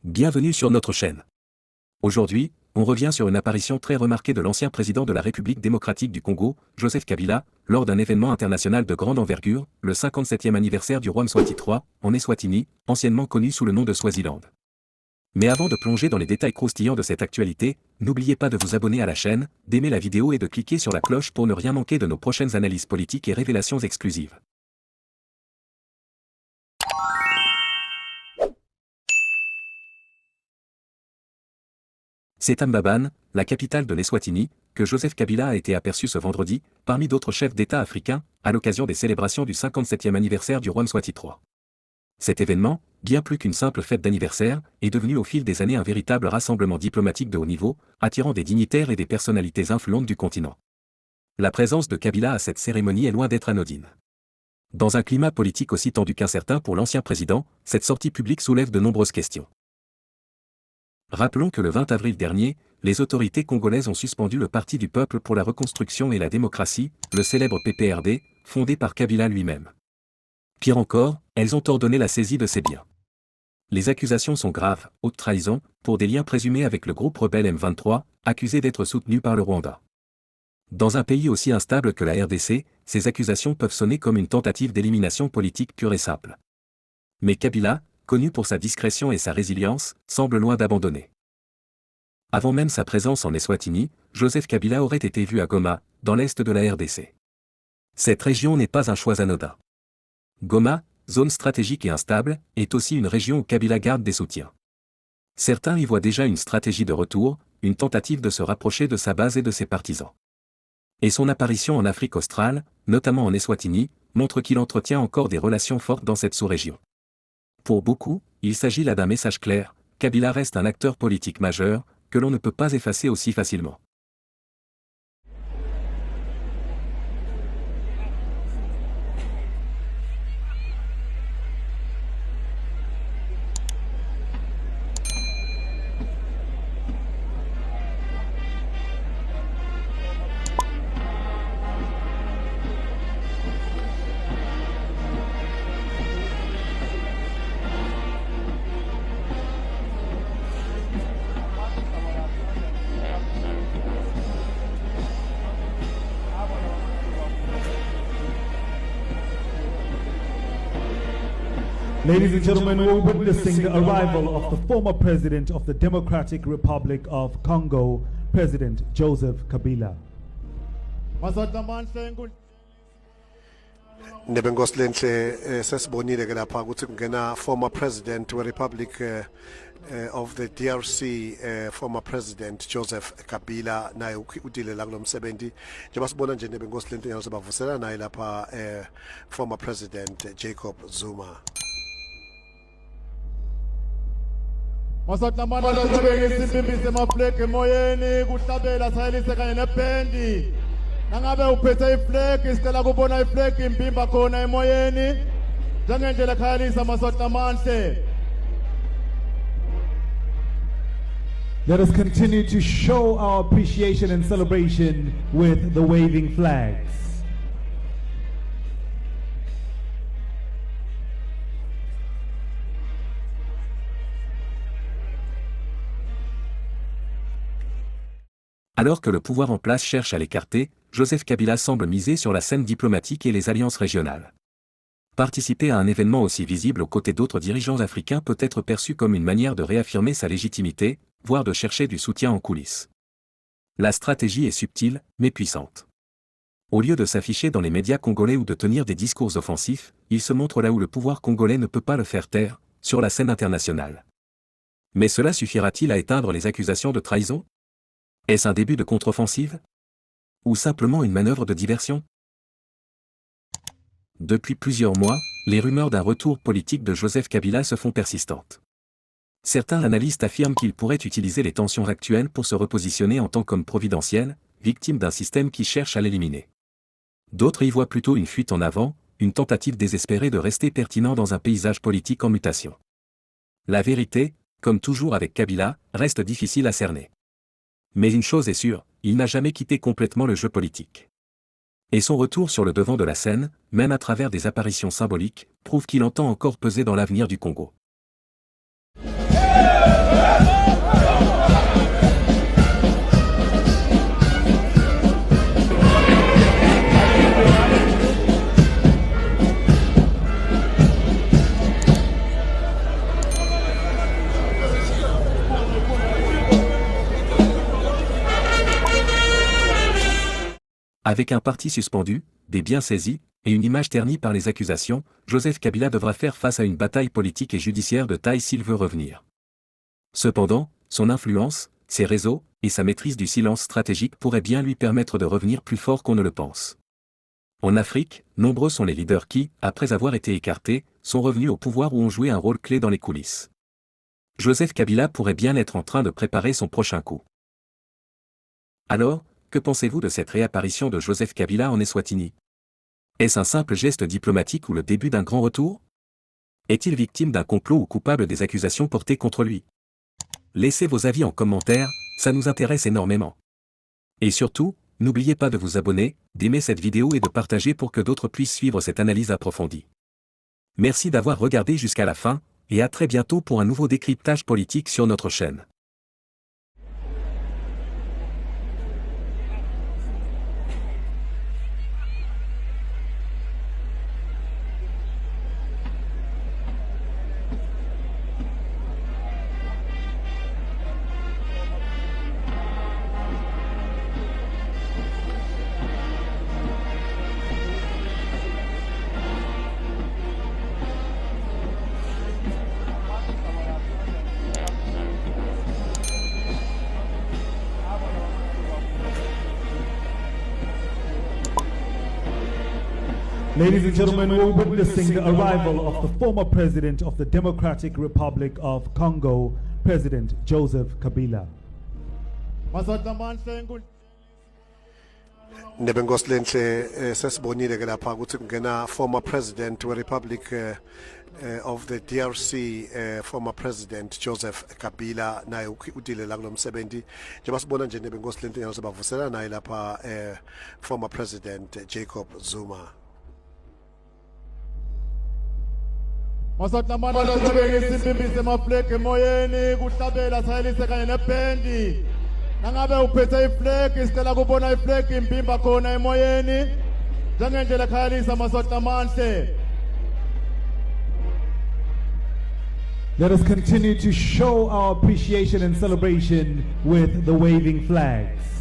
Bienvenue sur notre chaîne. Aujourd'hui, on revient sur une apparition très remarquée de l'ancien président de la République démocratique du Congo, Joseph Kabila, lors d'un événement international de grande envergure, le 57e anniversaire du roi Mswati III, en Eswatini, anciennement connu sous le nom de Swaziland. Mais avant de plonger dans les détails croustillants de cette actualité, n'oubliez pas de vous abonner à la chaîne, d'aimer la vidéo et de cliquer sur la cloche pour ne rien manquer de nos prochaines analyses politiques et révélations exclusives. C'est à Mbabane, la capitale de l'Eswatini, que Joseph Kabila a été aperçu ce vendredi, parmi d'autres chefs d'État africains, à l'occasion des célébrations du 57e anniversaire du roi Mswati III. Cet événement, bien plus qu'une simple fête d'anniversaire, est devenu au fil des années un véritable rassemblement diplomatique de haut niveau, attirant des dignitaires et des personnalités influentes du continent. La présence de Kabila à cette cérémonie est loin d'être anodine. Dans un climat politique aussi tendu qu'incertain pour l'ancien président, cette sortie publique soulève de nombreuses questions. Rappelons que le 20 avril dernier, les autorités congolaises ont suspendu le Parti du peuple pour la reconstruction et la démocratie, le célèbre PPRD, fondé par Kabila lui-même. Pire encore, elles ont ordonné la saisie de ses biens. Les accusations sont graves, haute trahison, pour des liens présumés avec le groupe rebelle M23, accusé d'être soutenu par le Rwanda. Dans un pays aussi instable que la RDC, ces accusations peuvent sonner comme une tentative d'élimination politique pure et simple. Mais Kabila, connu pour sa discrétion et sa résilience, semble loin d'abandonner. Avant même sa présence en Eswatini, Joseph Kabila aurait été vu à Goma, dans l'est de la RDC. Cette région n'est pas un choix anodin. Goma, zone stratégique et instable, est aussi une région où Kabila garde des soutiens. Certains y voient déjà une stratégie de retour, une tentative de se rapprocher de sa base et de ses partisans. Et son apparition en Afrique australe, notamment en Eswatini, montre qu'il entretient encore des relations fortes dans cette sous-région. Pour beaucoup, il s'agit là d'un message clair, Kabila reste un acteur politique majeur, que l'on ne peut pas effacer aussi facilement. Ladies and gentlemen, we're witnessing the arrival of the former president of the Democratic Republic of Congo, President Joseph Kabila. Nebenkosi lenhle sesibonile ke lapha ukuthi kungena former president we Republic of the DRC, former president Joseph Kabila naye udile la kulomsebenzi njengoba sibona nje nebenkosi lenhle nyalo sebavusela naye lapha former president Jacob Zuma. Masatlamana sibeke isimbimbi semaflag emoyeni kuhlabela sayelise kanye nebendi. Nangabe uphethe iflag isicela kubona iflag imbimba khona emoyeni. Njengendlela khayalisa masatlamanhle. Let us continue to show our appreciation and celebration with the waving flags. Alors que le pouvoir en place cherche à l'écarter, Joseph Kabila semble miser sur la scène diplomatique et les alliances régionales. Participer à un événement aussi visible aux côtés d'autres dirigeants africains peut être perçu comme une manière de réaffirmer sa légitimité, voire de chercher du soutien en coulisses. La stratégie est subtile, mais puissante. Au lieu de s'afficher dans les médias congolais ou de tenir des discours offensifs, il se montre là où le pouvoir congolais ne peut pas le faire taire, sur la scène internationale. Mais cela suffira-t-il à éteindre les accusations de trahison ? Est-ce un début de contre-offensive ? Ou simplement une manœuvre de diversion ? Depuis plusieurs mois, les rumeurs d'un retour politique de Joseph Kabila se font persistantes. Certains analystes affirment qu'il pourrait utiliser les tensions actuelles pour se repositionner en tant qu'homme providentiel, victime d'un système qui cherche à l'éliminer. D'autres y voient plutôt une fuite en avant, une tentative désespérée de rester pertinent dans un paysage politique en mutation. La vérité, comme toujours avec Kabila, reste difficile à cerner. Mais une chose est sûre, il n'a jamais quitté complètement le jeu politique. Et son retour sur le devant de la scène, même à travers des apparitions symboliques, prouve qu'il entend encore peser dans l'avenir du Congo. Avec un parti suspendu, des biens saisis, et une image ternie par les accusations, Joseph Kabila devra faire face à une bataille politique et judiciaire de taille s'il veut revenir. Cependant, son influence, ses réseaux, et sa maîtrise du silence stratégique pourraient bien lui permettre de revenir plus fort qu'on ne le pense. En Afrique, nombreux sont les leaders qui, après avoir été écartés, sont revenus au pouvoir ou ont joué un rôle clé dans les coulisses. Joseph Kabila pourrait bien être en train de préparer son prochain coup. Alors, que pensez-vous de cette réapparition de Joseph Kabila en Eswatini? Est-ce un simple geste diplomatique ou le début d'un grand retour? Est-il victime d'un complot ou coupable des accusations portées contre lui? Laissez vos avis en commentaire, ça nous intéresse énormément. Et surtout, n'oubliez pas de vous abonner, d'aimer cette vidéo et de partager pour que d'autres puissent suivre cette analyse approfondie. Merci d'avoir regardé jusqu'à la fin, et à très bientôt pour un nouveau décryptage politique sur notre chaîne. Ladies and gentlemen, we're witnessing the arrival of the former president of the Democratic Republic of Congo, President Joseph Kabila. Nebenkosi lenhle sesibonile ke lapha ukuthi kungena former president we Republic of the DRC former president Joseph Kabila naye udile la kulomsebenzi njengoba sibona nje nebenkosi lenhle ngalo sebavusela naye lapha former president Jacob Zuma. Masatlamana sibeke isimbimbi semaflegi emoyeni kuhlabela sayelise kanye nebendi. Nangabe uphethe iflegi isicela kubona iflegi imbimba khona emoyeni. Njengendlela khayalisa masotla amahle. Let us continue to show our appreciation and celebration with the waving flags.